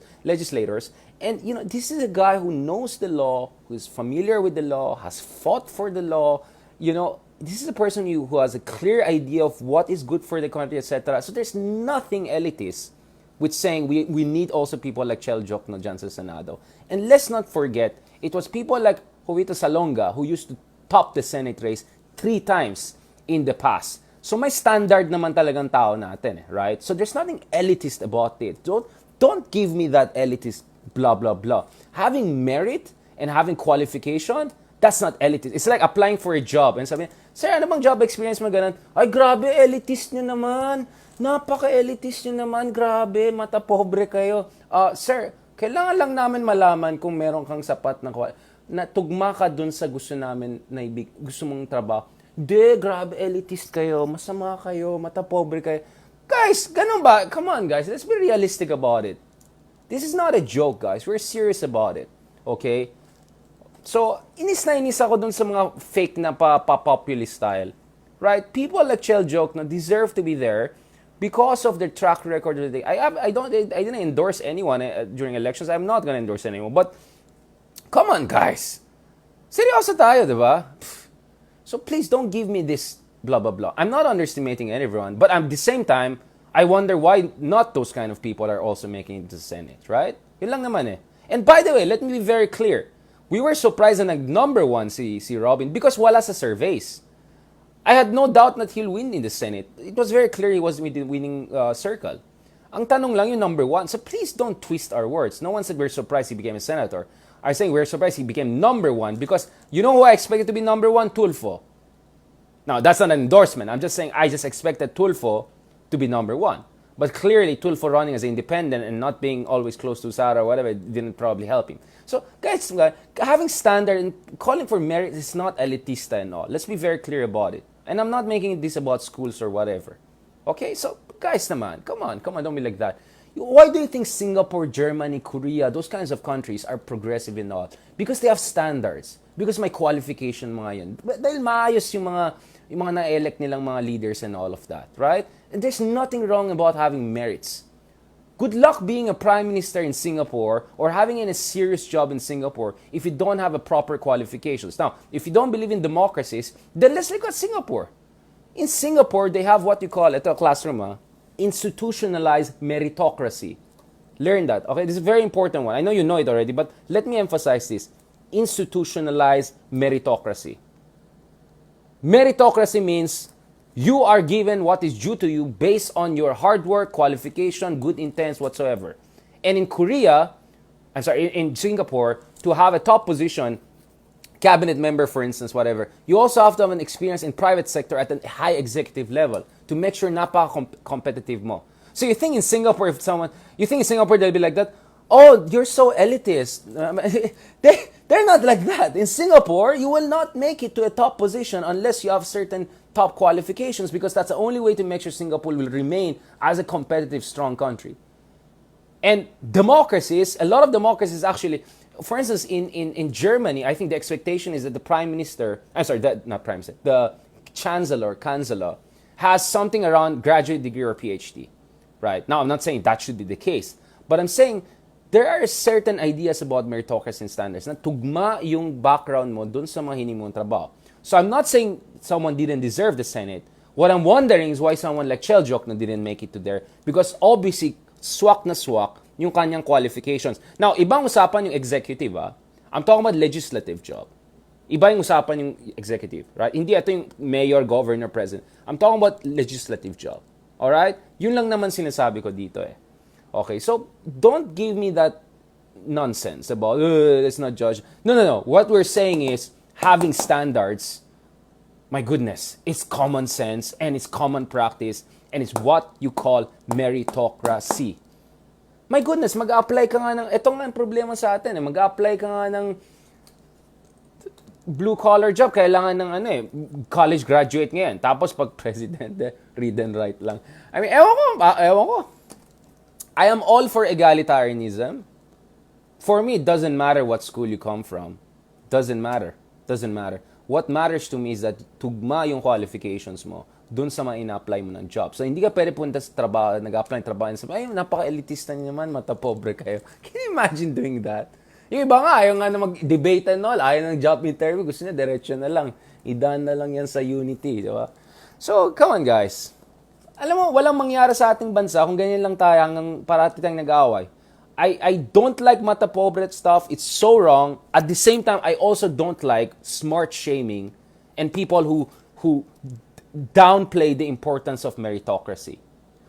and this is a guy who knows the law, who is familiar with the law, has fought for the law. This is a person who has a clear idea of what is good for the country, etc. So there's nothing elitist with saying we need also people like Chel Jokno dyan sa Senado. And let's not forget, it was people like Jovito Salonga who used to top the Senate race 3 times in the past. So may standard naman talagang tao natin, right? So there's nothing elitist about it. Don't give me that elitist blah blah blah. Having merit and having qualification, that's not elitist. It's like applying for a job and sabihin, "Sir, ano bang job experience mo ganun?" "Ay, grabe, elitist nyo naman. Napaka-elitist nyo naman. Grabe, mata pobre kayo." Sir, kailangan lang namin malaman kung meron kang sapat na tugma ka dun sa gusto namin gusto mong trabaho. "De, grabe, elitist kayo, masama kayo, mata pobre kayo." Guys, ganun ba? Come on, guys. Let's be realistic about it. This is not a joke, guys. We're serious about it. Okay? So, inis ako dun sa mga fake na populist style. Right? People like Chel Jokno deserve to be there because of their track record. I didn't endorse anyone during elections. I'm not gonna endorse anyone. But, come on, guys. Seryoso tayo, diba? So please don't give me this blah, blah, blah. I'm not underestimating everyone, but at the same time, I wonder why not those kind of people are also making it to the Senate, right? Yun lang naman eh. And by the way, let me be very clear. We were surprised na number 1 si Robin because wala sa surveys. I had no doubt that he'll win in the Senate. It was very clear he was in the winning circle. Ang tanong lang yung number 1. So please don't twist our words. No one said we're surprised he became a senator. I'm saying we're surprised he became number 1 because you know who I expected to be number 1? Tulfo. Now, that's not an endorsement. I'm just saying I just expected Tulfo to be number 1. But clearly, Tulfo running as an independent and not being always close to Sara or whatever didn't probably help him. So, guys, having standard and calling for merit is not elitista and all. Let's be very clear about it. And I'm not making this about schools or whatever. Okay? So, guys naman, come on, don't be like that. Why do you think Singapore, Germany, Korea, those kinds of countries are progressive and all? Because they have standards. Because may qualification mga yan. Dahil maayos yung mga na-elect nilang mga leaders and all of that, right? And there's nothing wrong about having merits. Good luck being a prime minister in Singapore or having a serious job in Singapore if you don't have a proper qualifications. Now, if you don't believe in democracies, then let's look at Singapore. In Singapore, they have what you call, ito classroom, institutionalized meritocracy. Learn that, okay? This is a very important one. I know you know it already, but let me emphasize this. Institutionalized meritocracy. Meritocracy means You are given what is due to you based on your hard work, qualification, good intents, whatsoever. And in Korea, in Singapore, to have a top position, cabinet member, for instance, whatever, you also have to have an experience in private sector at a high executive level to make sure napaka-competitive mo. So you think in Singapore, they'll be like that, oh, you're so elitist. They're not like that. In Singapore, you will not make it to a top position unless you have certain top qualifications, because that's the only way to make sure Singapore will remain as a competitive, strong country. And a lot of democracies actually, for instance, in Germany, I think the expectation is that the the chancellor, has something around graduate degree or PhD. Right? Now, I'm not saying that should be the case, but I'm saying there are certain ideas about meritocracy and standards na tugma yung background mo dun sa mga hinimong trabaho. So I'm not saying someone didn't deserve the Senate. What I'm wondering is why someone like Chel Jokno didn't make it to there, because obviously swak na swak yung kanyang qualifications. Now, ibang usapan yung executive, I'm talking about legislative job. Iba yung usapan yung executive, right? Hindi ito yung mayor, governor, president. I'm talking about legislative job. Alright? Yun lang naman sinasabi ko dito eh. Okay, so don't give me that nonsense about, let's not judge. No. What we're saying is, having standards, my goodness, it's common sense and it's common practice and it's what you call meritocracy. My goodness, mag-a-apply ka nga ng, ito nga ang problema sa atin, mag-a-apply ka nga ng blue-collar job, kailangan ng college graduate ngayon. Tapos pag president, read and write lang. I mean, ewan ko. I am all for egalitarianism. For me, it doesn't matter what school you come from. Doesn't matter. What matters to me is that tugma yung qualifications mo dun sa mga ina-apply mo ng job. So, hindi ka pwede punta sa trabaho, nag-apply ng trabaho, ay, napaka-elitista niyo naman, mata-pobre kayo. Can you imagine doing that? Yung iba nga, ayaw nga na mag-debate and all, ayaw ng job interview, gusto niya, diretso na lang. Idaan na lang yan sa Unity, di ba? So, come on guys. Alam mo, walang mangyari sa ating bansa kung ganyan lang tayo hanggang parati tayong nag-aaway. I don't like mata-pobre stuff. It's so wrong. At the same time, I also don't like smart shaming and people who downplay the importance of meritocracy.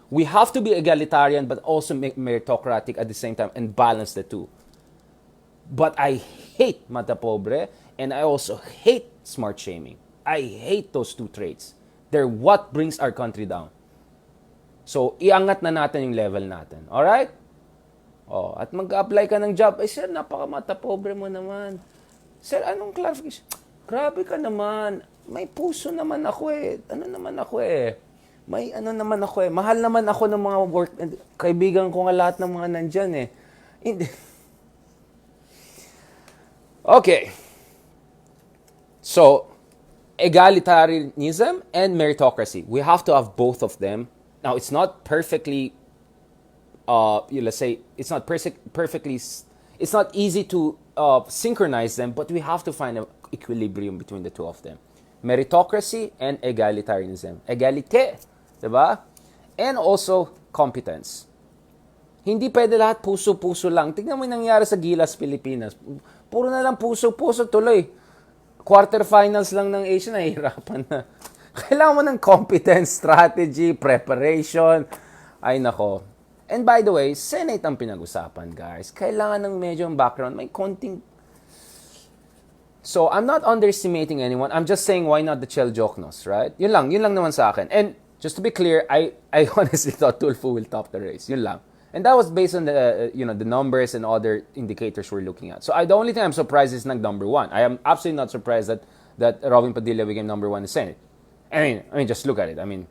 We have to be egalitarian but also meritocratic at the same time and balance the two. But I hate mata-pobre and I also hate smart shaming. I hate those two traits. They're what brings our country down. So, iangat na natin yung level natin. Alright? Oh, at mag-apply ka ng job. Sir, napaka-mata-pobre mo naman. Sir, anong clarification? Grabe ka naman. May puso naman ako eh. Mahal naman ako ng mga work. Kaibigan ko nga lahat ng mga nandyan eh. Okay. So, egalitarianism and meritocracy. We have to have both of them. Now, it's not perfectly, let's say, it's not easy to synchronize them, but we have to find an equilibrium between the two of them. Meritocracy and egalitarianism. Egalite, diba? And also, competence. Hindi pwede lahat puso-puso lang. Tignan mo yung nangyari sa Gilas, Pilipinas. Puro na lang puso-puso tuloy. Quarterfinals lang ng Asia, nahihirapan na. Kailangan mo ng competence, strategy, preparation. Ay nako. And by the way, Senate ang pinag-usapan, guys. Kailangan ng medyo background. May konting... So, I'm not underestimating anyone. I'm just saying, why not the Chel Joknos, right? Yun lang naman sa akin. And just to be clear, I honestly thought Tulfo will top the race. Yun lang. And that was based on the the numbers and other indicators we're looking at. So the only thing I'm surprised is not number one. I am absolutely not surprised that Robin Padilla became number one in the Senate. I mean, just look at it. I mean,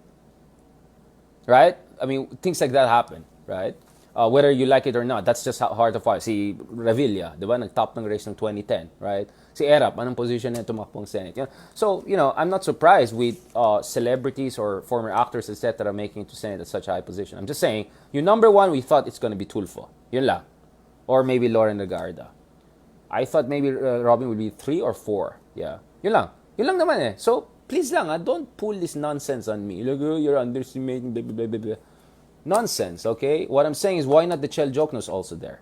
right? I mean, things like that happen, right? Whether you like it or not, that's just hard to find. Si Revilla, di ba? Nag-top ng race ng 2010, right? Si Erap, anong position niya tumakbong Senate? So, I'm not surprised with celebrities or former actors, etc. making it to Senate at such a high position. I'm just saying, yung number one, we thought it's going to be Tulfo. Yun lang. Or maybe Lauren Legarda. I thought maybe Robin would be 3 or 4. Yeah. Yun lang. Yun lang naman eh. So, please lang, don't pull this nonsense on me. Like, you're underestimating, blah, blah, blah, blah. Nonsense, okay? What I'm saying is, why not the Chel Joknos also there?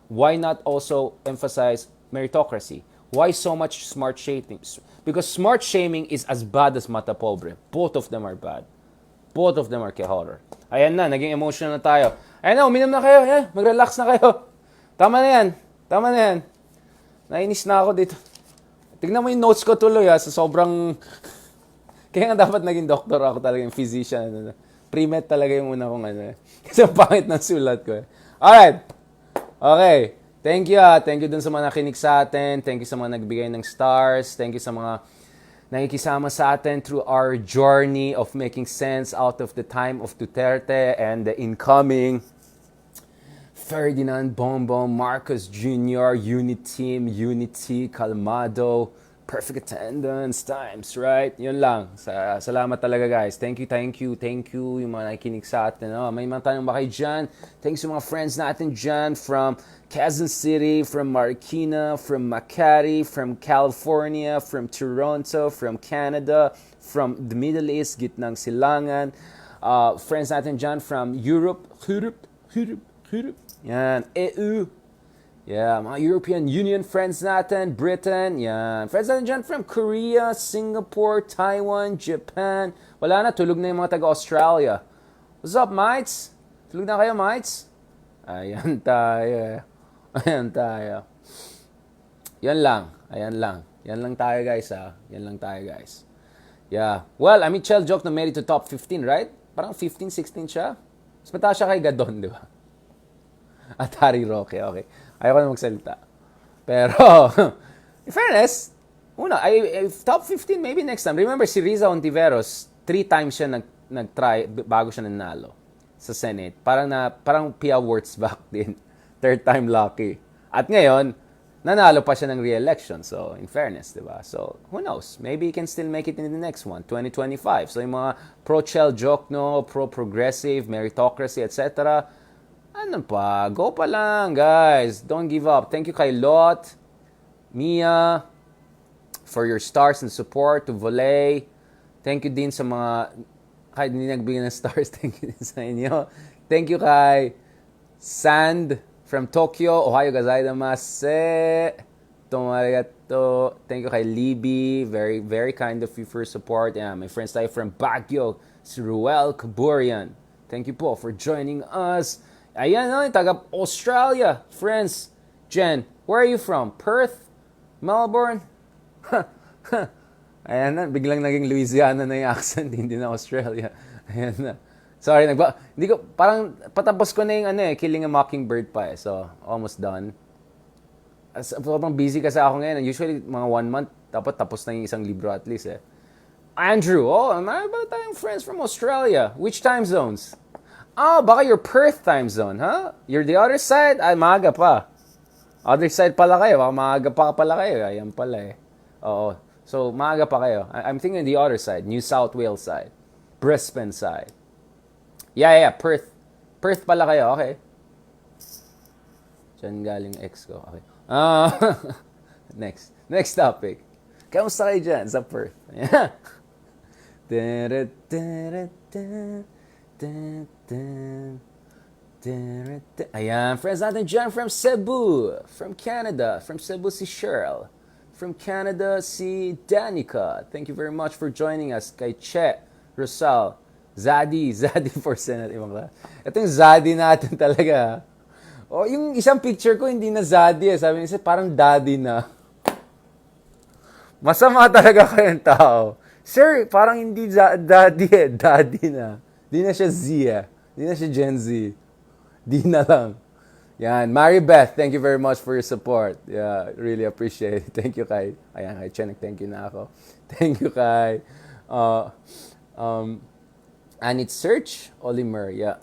Why not also emphasize meritocracy? Why so much smart shaming? Because smart shaming is as bad as mata pobre. Both of them are bad. Both of them are horror. Ayan na, naging emotional na tayo. Ayan na, uminom na kayo. Ayan, mag-relax na kayo. Tama na yan. Tama na yan. Nainis na ako dito. Tignan mo yung notes ko tuloy sa sobrang... Kaya nga dapat naging doktor ako talaga, yung physician. Pre-med talaga yung una kong Kasi ang pangit ng sulat ko. Alright. Okay. Thank you Thank you dun sa mga nakinig sa atin. Thank you sa mga nagbigay ng stars. Thank you sa mga nakikisama sa atin through our journey of making sense out of the time of Duterte and the incoming Ferdinand Bongbong Marcos Jr. Unit Team, Unity, Calmado, perfect attendance times, right? Yun lang. Salamat talaga, guys. Thank you yung mga nakikinig sa atin. May mga tanong ba kayo dyan? Thanks sa mga friends natin dyan from Quezon City, from Marikina, from Makati, from California, from Toronto, from Canada, from the Middle East, gitnang silangan. Friends natin dyan from Europe. Yan, EU. Yeah, mga European Union friends natin, Britain, yan. Friends natin dyan from Korea, Singapore, Taiwan, Japan. Wala na, tulog na yung mga taga-Australia. What's up, mates? Tulog na kayo, mates? Ayan tayo. Ayan tayo. Yan lang. Yan lang tayo, guys, Yan lang tayo, guys. Yeah. Well, Michelle joke na made it to top 15, right? Parang 15, 16 siya. Mas mataas siya kay Gadon, di ba? At Harry Roque, okay. Ayoko na magsalita. Pero, in fairness, top 15 maybe next time. Remember, si Riza Ontiveros, 3 times siya nag-try bago siya nanalo sa Senate. Parang Pia Wurtzbach din. 3rd time lucky. At ngayon, nanalo pa siya ng re-election. So, in fairness, di ba? So, who knows? Maybe he can still make it in the next one, 2025. So, yung mga pro-Chel joke, pro-progressive, meritocracy, etc., ano pa? Go pa lang, guys. Don't give up. Thank you kay Lot, Mia, for your stars and support, to Voley. Thank you din sa mga, kahit hindi nagbigay ng stars, thank you din sa inyo. Thank you kay Sand from Tokyo. Ohayo gozaimasu. Tomarigato. Thank you kay Libby. Very, very kind of you for your support. Yeah, my friends tayo from Baguio, si Ruel Kaburian. Thank you po for joining us. Ayan, taga-Australia. Friends, Jen, where are you from? Perth? Melbourne? Ayan na, biglang naging Louisiana na yung accent, hindi na Australia. Ayan na. Sorry, hindi ko, parang patapos ko na yung Killing a Mockingbird pa So, almost done. Sobrang busy kasi ako ngayon. Usually, mga 1 month, dapat tapos na yung isang libro at least Andrew, marami ba tayong friends from Australia? Which time zones? Baka your Perth time zone, huh? You're the other side? Ay, maaga pa. Other side pala kayo. Baka maaga pa pala kayo. Ayan pala Oo. So, maaga pa kayo. I'm thinking the other side. New South Wales side. Brisbane side. Yeah. Perth. Perth pala kayo. Okay. Diyan galing ex ko. Okay. Next topic. Kamusta kayo dyan sa Perth? Yeah. Ayan, friends natin dyan from Cebu, from Canada, from Cebu si Cheryl, from Canada si Danica. Thank you very much for joining us. Kay Che, Rosal, Zadi for Senate. Ito yung Zadi natin talaga. Yung isang picture ko hindi na Zadi Sabi niya, parang Daddy na. Masama talaga kayong tao. Sir, parang hindi Daddy Daddy na. Di na siya Z Di na siya Gen Z. Di na lang. Yan. Maribeth, thank you very much for your support. Yeah, really appreciate it. Thank you kay, ayan, kay Chenek, thank you na ako. Thank you kay, Anit Search, Olimer, yeah.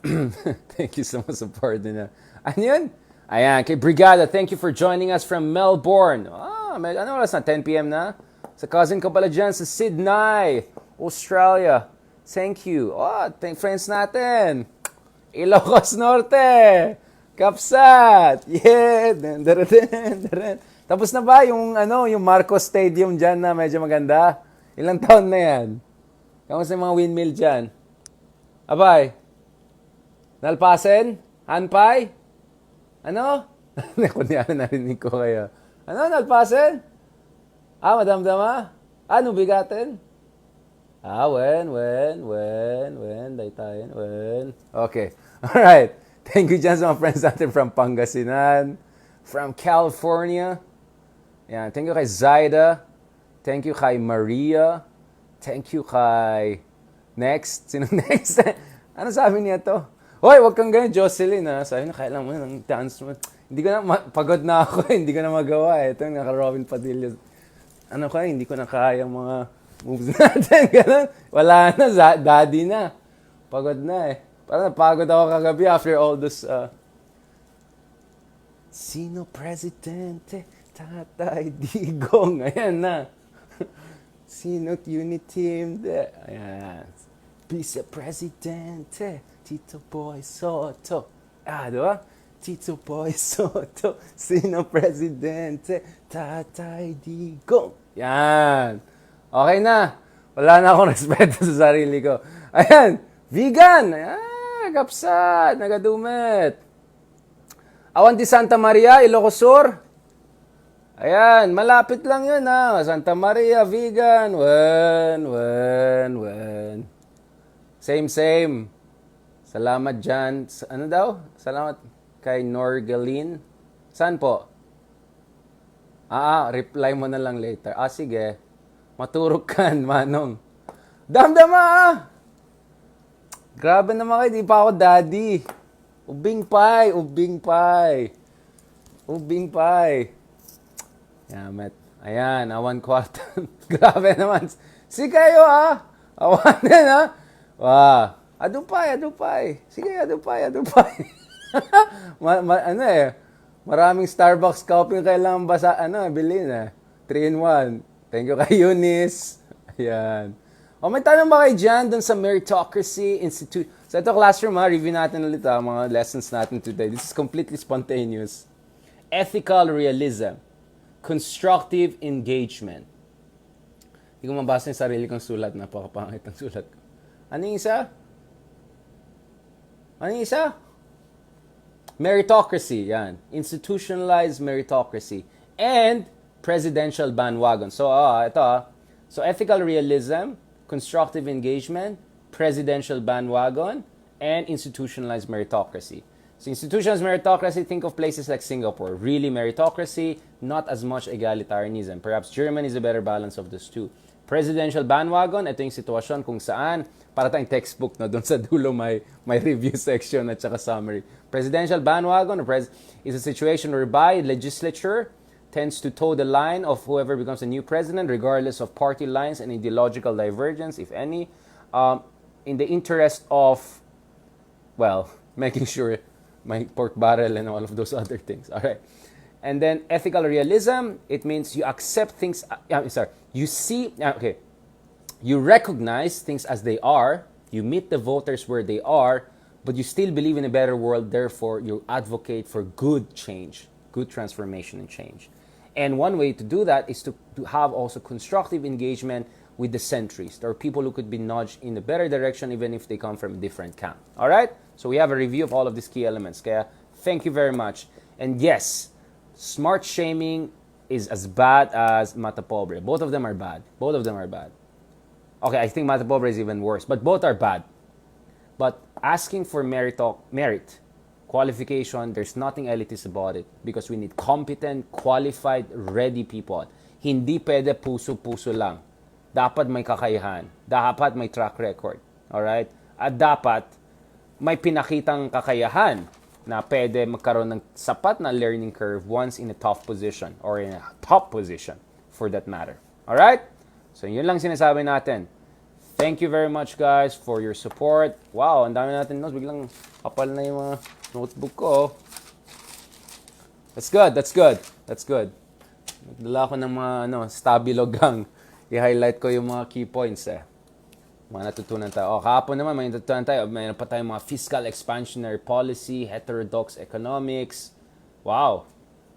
Thank you so much support din na. Ano yun? Ayan, kay Brigada, thank you for joining us from Melbourne. Ano oras na? 10 p.m. na? Sa cousin ko pala dyan sa Sydney, Australia. Thank you. Friends natin. Ilocos Norte. Kapsat. Yeah. Tapos na ba yung Marcos Stadium dyan na medyo maganda? Ilang taon na yan? Kamusta yung mga windmill dyan? Abay. Nalpasen? Hanpay? Ano? Kunyari narinig ko kayo. Nalpasen? Madamdama? Ano bigatin? When. Daytayin, when. Okay. Alright. Thank you dyan sa mga friends natin from Pangasinan, from California. Yan. Thank you kay Zaida. Thank you kay Maria. Thank you kay... Next. Sino next? Ano sabi niya to? Hoy, wag kang ganyan, Jocelyn, ha? Sabi na, kailan mo ng dance mo. Hindi ko na, pagod na ako, hindi ko na magawa. Ito yung naka-Robin Padilla. Ano ka, hindi ko na kaya mga moves natin. Ganun. Wala na, daddy na. Pagod na eh. Parang napagod ako kagabi after all this. Sino presidente? Tatay Digong. Ayan na. Sino't unit team? Ayan. Vice Presidente. Tito Boy Soto. Diba? Tito Boy Soto. Sino presidente? Tatay Digong. Yan. Okay na. Wala na akong respeto sa sarili ko. Ayan. Vegan. Ayan. Kapsat. Nagadumit. Awan di Santa Maria, Ilocos Sur. Ayan. Malapit lang yun, ha. Santa Maria, vegan. When. Same. Salamat dyan. Ano daw? Salamat kay Norgalin. Saan po? Reply mo na lang later. Sige. Maturok kan, manong. Damdama! Grabe naman kayo, di pa ako daddy. Ubing pie. Yamet. Ayan, awan kwarta. Grabe naman. Si kayo, ha? Awan din, ha? Wow. Adupay. Sige, adupay. Maraming Starbucks coffee kailangan bilhin, 3-in-1. Thank you kay Eunice. Ayan. May tanong ba kayo dyan dun sa Meritocracy Institute? So ito classroom, review natin ulit mga lessons natin today. This is completely spontaneous. Ethical realism. Constructive engagement. Hindi ko mabasa yung sarili kong sulat. Napakapangit ang sulat ko. Ano yung isa? Meritocracy, yan. Institutionalized meritocracy. And presidential bandwagon. So, ito. So, ethical realism, constructive engagement, presidential bandwagon, and institutionalized meritocracy. So, institutionalized meritocracy, think of places like Singapore. Really meritocracy, not as much egalitarianism. Perhaps Germany is a better balance of those two. Presidential bandwagon, ito yung sitwasyon kung saan, para tayong textbook na doon sa dulo may review section at saka summary. Presidential bandwagon is a situation whereby legislature tends to toe the line of whoever becomes a new president, regardless of party lines and ideological divergence, if any, in the interest of, making sure my pork barrel and all of those other things. All right. And then ethical realism, it means you accept things, you recognize things as they are, you meet the voters where they are, but you still believe in a better world, therefore you advocate for good change, good transformation and change. And one way to do that is to have also constructive engagement with the centrists, or people who could be nudged in a better direction even if they come from a different camp. All right? So we have a review of all of these key elements. Kaya thank you very much. And yes, smart shaming is as bad as mata pobre. Both of them are bad. Okay, I think mata pobre is even worse, but both are bad. But asking for merit, qualification, there's nothing elitist about it because we need competent, qualified, ready people. Hindi pwede puso-puso lang. Dapat may kakayahan. Dapat may track record. Alright? At dapat may pinakitang kakayahan na pwede magkaroon ng sapat na learning curve once in a tough position or in a top position for that matter. Alright? So yun lang sinasabi natin. Thank you very much guys for your support. Wow, ang dami natin notes. Biglang kapal na yung mga notebook ko. That's good. Nagdala ko ng mga stabilogang. I-highlight ko yung mga key points Mga natutunan tayo. Kahapon naman may natutunan tayo. Mayroon pa tayong mga fiscal expansionary policy, heterodox economics. Wow.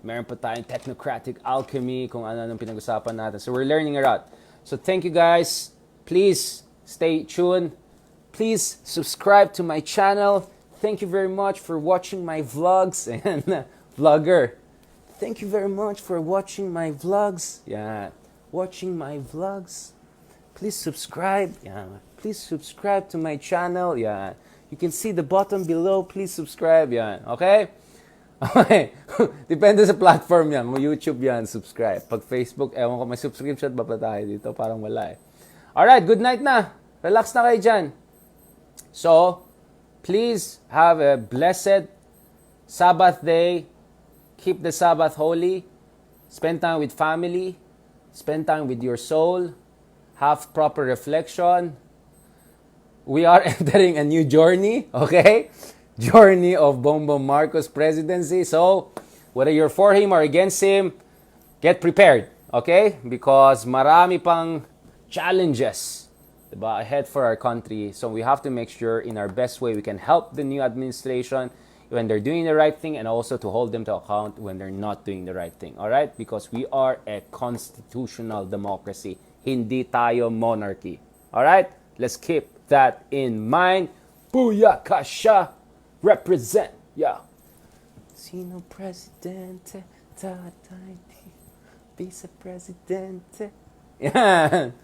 Meron pa tayong technocratic alchemy, kung ano-anong pinag-usapan natin. So we're learning a lot. So thank you guys. Please stay tuned. Please subscribe to my channel. Thank you very much for watching my vlogs. And vlogger. Thank you very much for watching my vlogs. Yeah. watching my vlogs, please subscribe. Yan. Please subscribe to my channel. Yan. You can see the button below. Please subscribe. Yan. Okay? Okay. Depende sa platform yan. Kung YouTube yan, subscribe. Pag Facebook, ewan ko, may subscription ba pa tayo dito? Parang wala eh. Alright, good night na. Relax na kayo dyan. So, please have a blessed Sabbath day. Keep the Sabbath holy. Spend time with family. Spend time with your soul. Have proper reflection. We are entering a new journey, okay? Journey of Bongbong Marcos presidency. So, whether you're for him or against him, get prepared, okay? Because marami pang challenges, diba, ahead for our country. So we have to make sure in our best way we can help the new administration when they're doing the right thing, and also to hold them to account when they're not doing the right thing, all right? Because we are a constitutional democracy. Hindi tayo monarchy, all right? Let's keep that in mind. Booyakasha! Represent! Yeah. Sino presidente? Tatay. Vice presidente. Yeah.